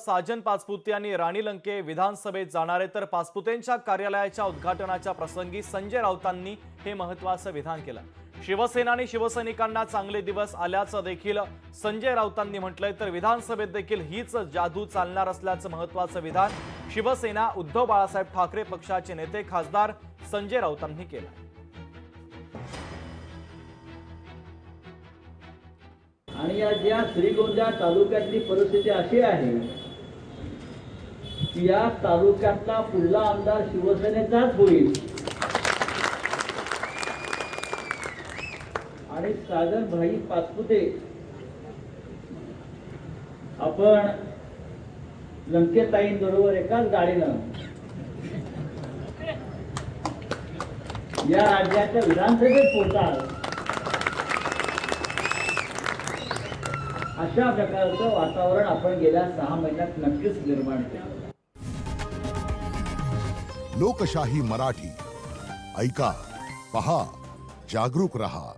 साजन पाचपुते यांनी राणी लंके विधानसभेत जाणार आहे, तर पाचपुतेंच्या कार्यालयाच्या उद्घाटनाच्या प्रसंगी संजय राऊतांनी हे महत्त्वाचं विधान केलं। शिवसेना आणि शिवसैनिकांना चांगले दिवस आल्याचं देखील संजय राऊतांनी म्हटलंय, तर विधानसभेत देखील हीच जादू चालणार असल्याचं महत्त्वाचं विधान शिवसेना उद्धव बाळासाहेब ठाकरे पक्षाचे नेते खासदार संजय राऊतांनी केलं। आणि या श्रीगोंदा तालुक्यातली परिस्थिती अशी आहे की या तालुक्यातला पुढला आमदार शिवसेनेचाच होईल आणि साजन भाई पाचपुते आपण लंकेताईंबरोबर एकाच गाडीनं या राज्याच्या विधानसभेत पोहोचाल अशा प्रकारचं वातावरण आपण गेल्या 6 महिन्यात नक्कीच निर्माण केलं। लोकशाही मराठी ऐका, पहा, जागरूक रहा।